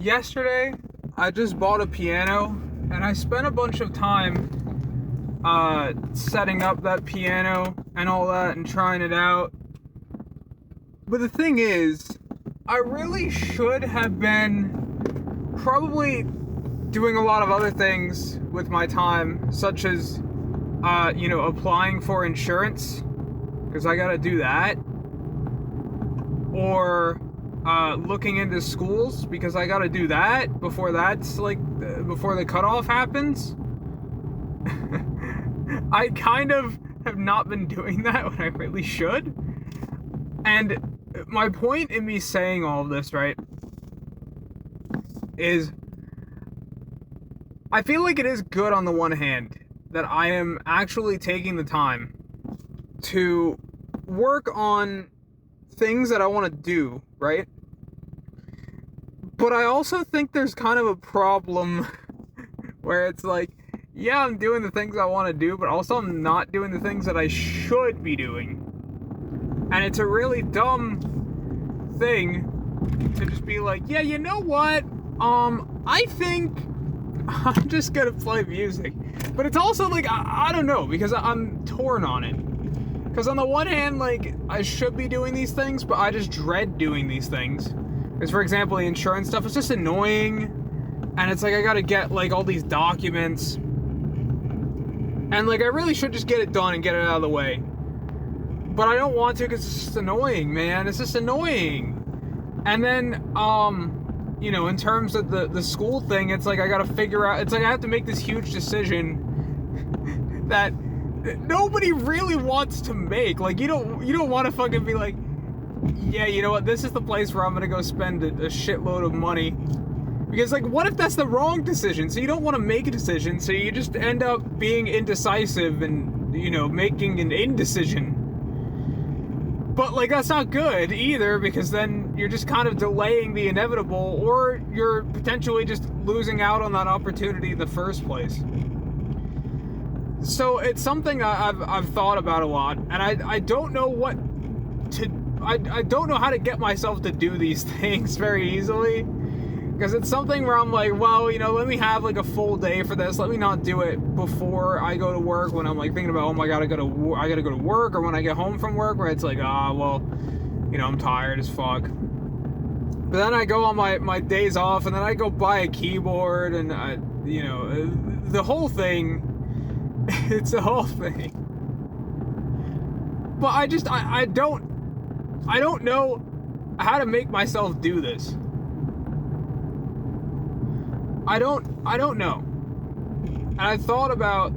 yesterday I just bought a piano and I spent a bunch of time setting up that piano and all that and trying it out. But the thing is, I really should have been probably doing a lot of other things with my time, such as applying for insurance, because I gotta do that, or looking into schools, because I gotta do that before before the cutoff happens. I kind of have not been doing that when I really should. And my point in me saying all of this, right, is I feel like it is good on the one hand that I am actually taking the time to work on things that I want to do, right? But I also think there's kind of a problem where it's like, yeah, I'm doing the things I want to do, but also I'm not doing the things that I should be doing. And it's a really dumb thing to just be like, yeah, you know what? I think I'm just gonna play music. But it's also like, I don't know, because I'm torn on it. Because on the one hand, like, I should be doing these things, but I just dread doing these things. Because, for example, the insurance stuff is just annoying. And it's like, I gotta get, like, all these documents. And, like, I really should just get it done and get it out of the way. But I don't want to because it's just annoying, man. It's just annoying. And then, in terms of the school thing, it's like I gotta figure out, it's like I have to make this huge decision that nobody really wants to make. Like, you don't want to fucking be like, yeah, you know what, this is the place where I'm gonna go spend a shitload of money. Because, like, what if that's the wrong decision? So you don't want to make a decision, so you just end up being indecisive and, making an indecision. But, like, that's not good either, because then you're just kind of delaying the inevitable, or you're potentially just losing out on that opportunity in the first place. So it's something I've thought about a lot, and I don't know what to... I don't know how to get myself to do these things very easily. Because it's something where I'm like, well, let me have, like, a full day for this. Let me not do it before I go to work, when I'm, like, thinking about, oh my god, I gotta go to work, or when I get home from work, where it's like, I'm tired as fuck. But then I go on my days off, and then I go buy a keyboard, and the whole thing. It's the whole thing. But I don't know how to make myself do this. I don't know. And I thought about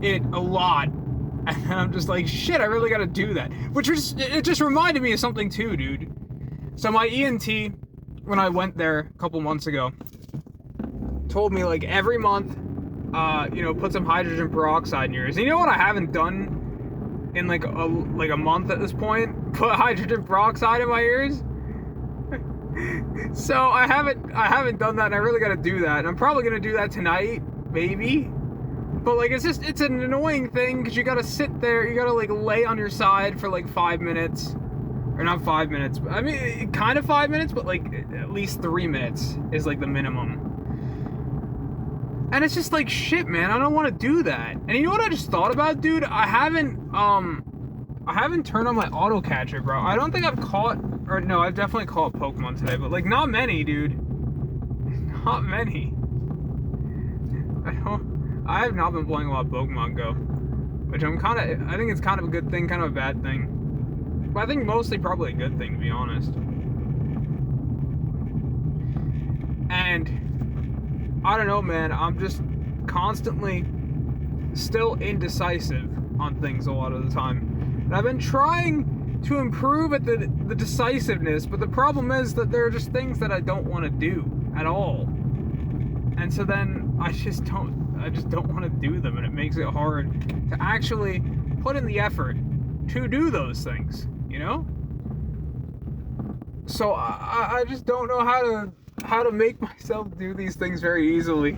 it a lot. And I'm just like, shit, I really gotta do that. It just reminded me of something too, dude. So my ENT, when I went there a couple months ago, told me, like, every month, put some hydrogen peroxide in your ears. And you know what I haven't done in like a month at this point? Put hydrogen peroxide in my ears? So I haven't done that, and I really gotta do that. And I'm probably gonna do that tonight, maybe. But, like, it's an annoying thing, because you gotta sit there, you gotta, like, lay on your side for, like, 5 minutes. Or not 5 minutes, I mean, kind of 5 minutes, but, like, at least 3 minutes is, like, the minimum. And it's just like, shit, man, I don't want to do that. And you know what I just thought about, dude? I haven't turned on my auto catcher, bro. I don't think I've definitely caught Pokemon today, but, like, not many, dude. Not many. I have not been playing a lot of Pokemon Go, which I think it's kind of a good thing, kind of a bad thing. But I think mostly probably a good thing, to be honest. And I don't know, man, I'm just constantly still indecisive on things a lot of the time. And I've been trying to improve at the decisiveness, but the problem is that there are just things that I don't want to do at all. And so then I just don't want to do them, and it makes it hard to actually put in the effort to do those things, So I just don't know how to make myself do these things very easily.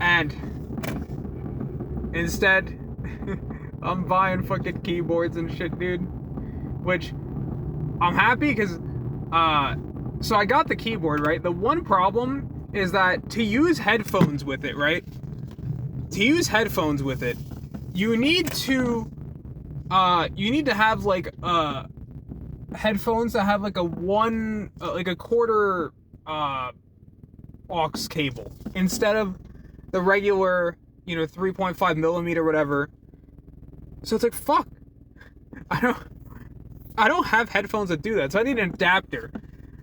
And instead, I'm buying fucking keyboards and shit, dude. Which, I'm happy because So I got the keyboard, right? The one problem is that to use headphones with it, right? To use headphones with it, you need to have like headphones that have like a quarter aux cable instead of the regular 3.5 millimeter whatever. So it's like, fuck, I don't have headphones that do that, so I need an adapter.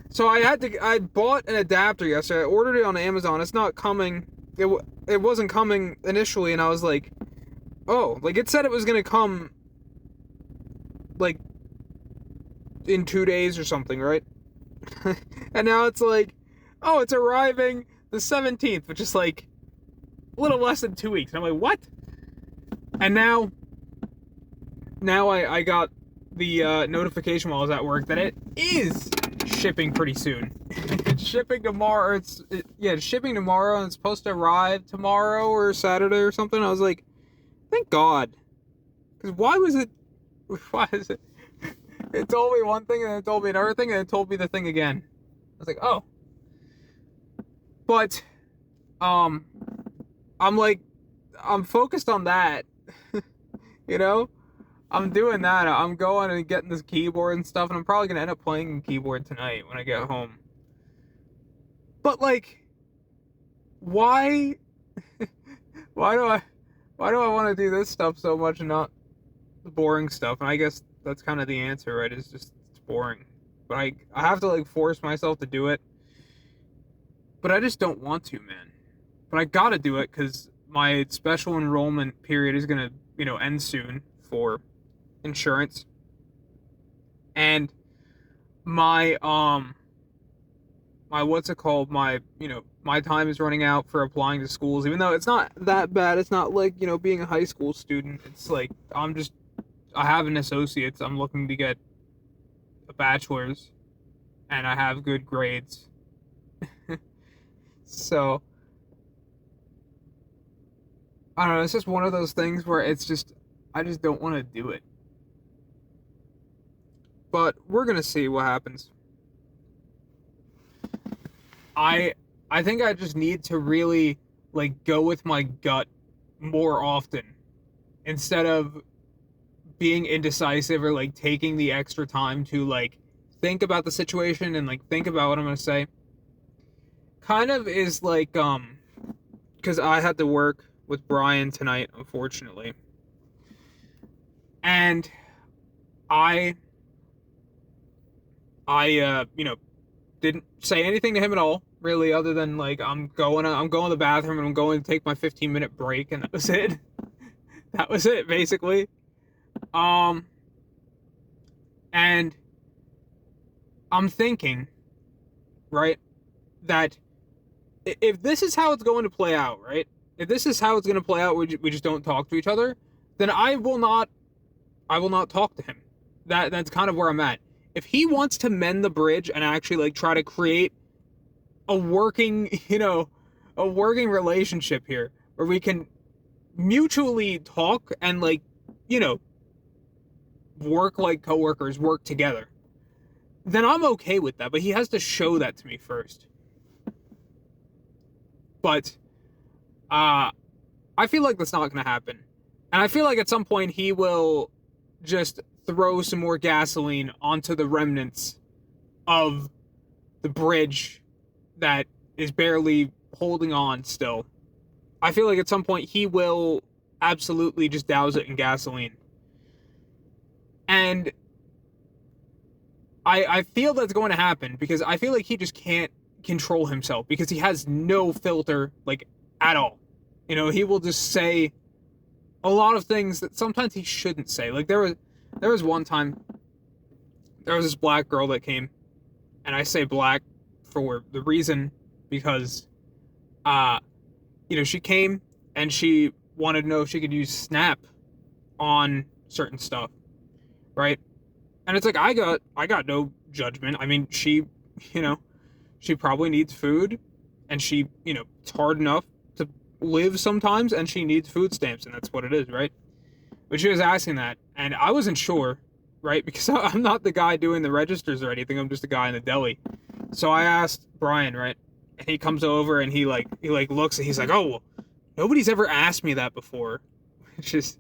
So I bought an adapter yesterday. I ordered it on Amazon. It's not coming. It wasn't coming initially, and I was like, oh, like it said it was gonna come like in 2 days or something, right? And now it's like, oh, it's arriving the 17th, which is like a little less than 2 weeks. And I'm like, what? And now I got the notification while I was at work that it is shipping pretty soon. It's shipping tomorrow. It's shipping tomorrow, and it's supposed to arrive tomorrow or Saturday or something. I was like, thank God. Because why is it? It told me one thing, and then it told me another thing, and it told me the thing again. I was like, oh. But, I'm focused on that. I'm doing that. I'm going and getting this keyboard and stuff, and I'm probably gonna end up playing keyboard tonight when I get home. But like, why? Why do I want to do this stuff so much and not the boring stuff? And I guess that's kind of the answer, right? It's just it's boring. But I have to like force myself to do it. But I just don't want to, man. But I gotta do it because my special enrollment period is gonna end soon for insurance, and my what's it called, my time is running out for applying to schools, even though it's not that bad. It's not like being a high school student. It's like I have an associate's. I'm looking to get a bachelor's, and I have good grades. So I don't know, it's just one of those things where I just don't want to do it. But we're gonna see what happens. I think I just need to really like go with my gut more often instead of being indecisive or like taking the extra time to like think about the situation and like think about what I'm gonna say. Kind of is like because I had to work with Brian tonight, unfortunately. And I didn't say anything to him at all, really, other than like I'm going to the bathroom and I'm going to take my 15-minute break, and that was it. That was it, basically. And I'm thinking, right, that if this is how it's going to play out, right? If this is how it's going to play out, we just don't talk to each other, then I will not talk to him. That's kind of where I'm at. If he wants to mend the bridge and actually like try to create a working relationship here where we can mutually talk and like, work like coworkers, work together, then I'm okay with that. But he has to show that to me first. But I feel like that's not going to happen. And I feel like at some point he will just throw some more gasoline onto the remnants of the bridge that is barely holding on still. I feel like at some point he will absolutely just douse it in gasoline. And I feel that's going to happen because I feel like he just can't control himself because he has no filter, like, at all. He will just say a lot of things that sometimes he shouldn't say. Like, there was one time, there was this black girl that came, and I say black for the reason because, she came and she wanted to know if she could use Snap on certain stuff, right? And it's like, I got no judgment. I mean, she probably needs food, and it's hard enough to live sometimes, and she needs food stamps, and that's what it is, right? But she was asking that, and I wasn't sure, right? Because I'm not the guy doing the registers or anything. I'm just a guy in the deli. So I asked Brian, right? And he comes over and he looks and he's like, oh, well, nobody's ever asked me that before. It's just,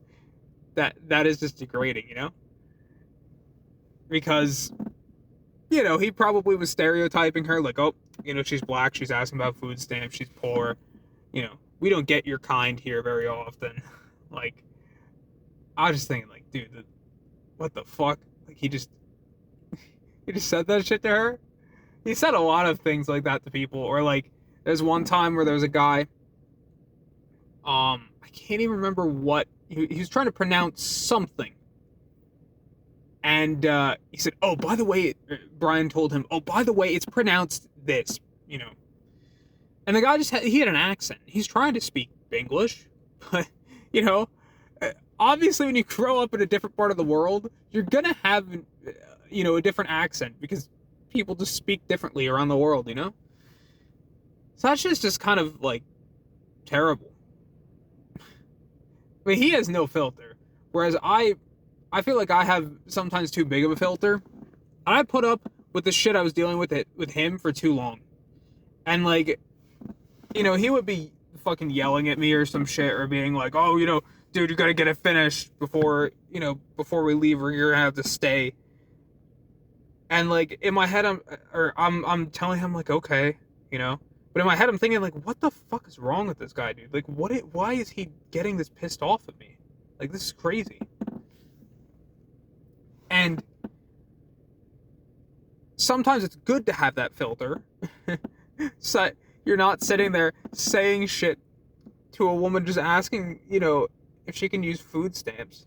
that is just degrading, you know? Because, you know, he probably was stereotyping her like, oh, you know, she's black, she's asking about food stamps, she's poor. You know, we don't get your kind here very often. Like, I was just thinking, like, dude, what the fuck? Like, he just said that shit to her? He said a lot of things like that to people. Or, like, there's one time where there was a guy, I can't even remember what, he was trying to pronounce something. And he said, oh, by the way, Brian told him, oh, by the way, it's pronounced this, you know. And the guy he had an accent. He's trying to speak English, but, you know, obviously when you grow up in a different part of the world, you're gonna have, you know, a different accent because people just speak differently around the world, you know? So that's just kind of, like, terrible. I mean, he has no filter, whereas I feel like I have sometimes too big of a filter. And I put up with the shit I was dealing with him for too long. And, like, you know, he would be fucking yelling at me or some shit, or being like, oh, you know, dude, you gotta get it finished before we leave, or you're gonna have to stay. And, like, in my head, I'm telling him, like, okay, you know, but in my head, I'm thinking, like, what the fuck is wrong with this guy, dude? Like, why is he getting this pissed off at me? Like, this is crazy. And sometimes it's good to have that filter. So you're not sitting there saying shit to a woman just asking, you know, if she can use food stamps.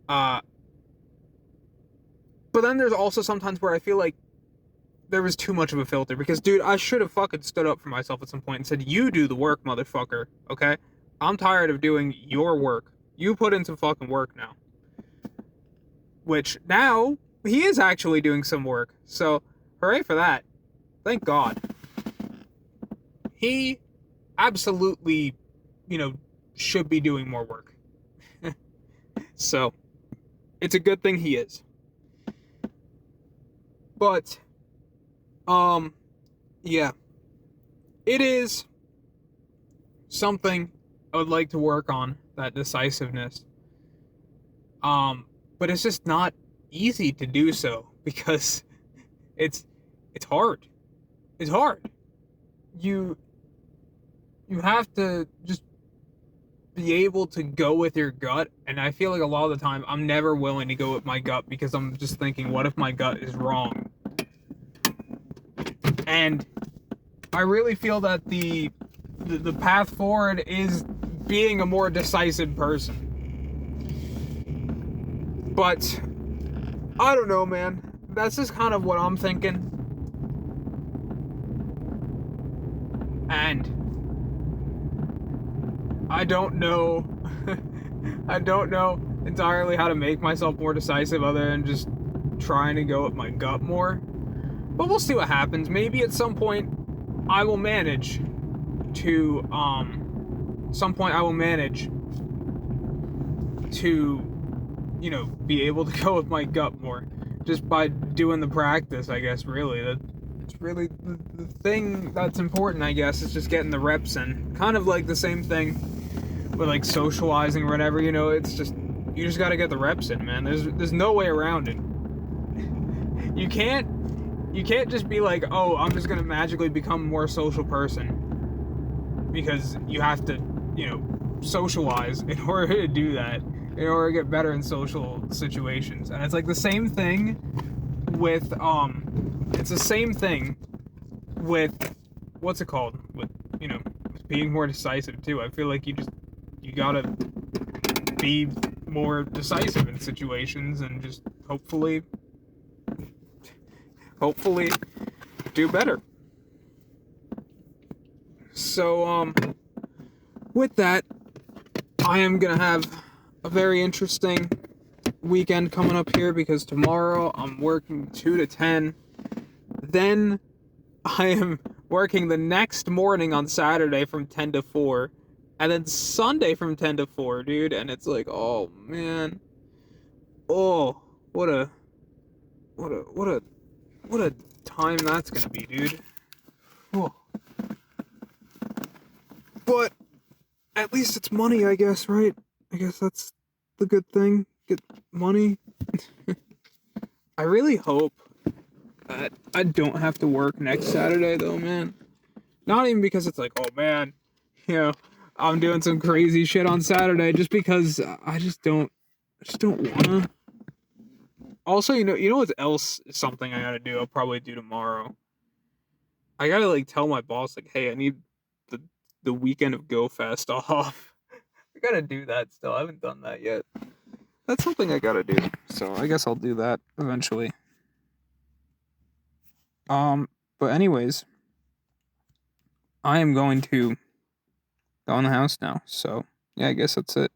But then there's also sometimes where I feel like there was too much of a filter. Because, dude, I should have fucking stood up for myself at some point and said, you do the work, motherfucker, okay? I'm tired of doing your work. You put in some fucking work now. Which, now, he is actually doing some work. So, hooray for that. Thank God. He absolutely, you know, should be doing more work. So, it's a good thing he is. But, yeah. It is something I would like to work on, that decisiveness. But it's just not easy to do so, because it's hard. It's hard. You have to just be able to go with your gut, and I feel like a lot of the time I'm never willing to go with my gut, because I'm just thinking, what if my gut is wrong? And I really feel that the path forward is being a more decisive person. But I don't know, man. That's just kind of what I'm thinking. And I don't know. I don't know entirely how to make myself more decisive other than just trying to go with my gut more. But we'll see what happens. Maybe at some point I will manage to you know, be able to go with my gut more, just by doing the practice, I guess. Really, that's really the thing that's important, I guess, is just getting the reps in. Kind of like the same thing with, like, socializing or whatever, you know. It's just, you just gotta get the reps in, man. There's no way around it. You can't just be like, oh, I'm just gonna magically become a more social person, because you have to, you know, socialize in order to do that, in order to get better in social situations. And it's like the same thing with what's it called, with, you know, with being more decisive too. I feel like you gotta be more decisive in situations, and just hopefully do better. So with that, I am gonna have a very interesting weekend coming up here, because tomorrow I'm working 2 to 10. Then I am working the next morning on Saturday from 10 to 4. And then Sunday from 10 to 4, dude. And it's like, oh, man. Oh, what a what a what a what a time that's gonna be, dude. Oh. But at least it's money, I guess, right? I guess that's the good thing. Get money. I really hope that I don't have to work next Saturday, though, man. Not even because it's like, oh man, you know, I'm doing some crazy shit on Saturday, just because I just don't wanna. Also, you know what else is something I gotta do? I'll probably do tomorrow. I gotta like tell my boss like, hey, I need the the weekend of Go Fest off. I gotta do that still. I haven't done that yet. That's something I gotta do. So I guess I'll do that eventually. Um, but anyways, I am going to go in the house now. So yeah, I guess that's it.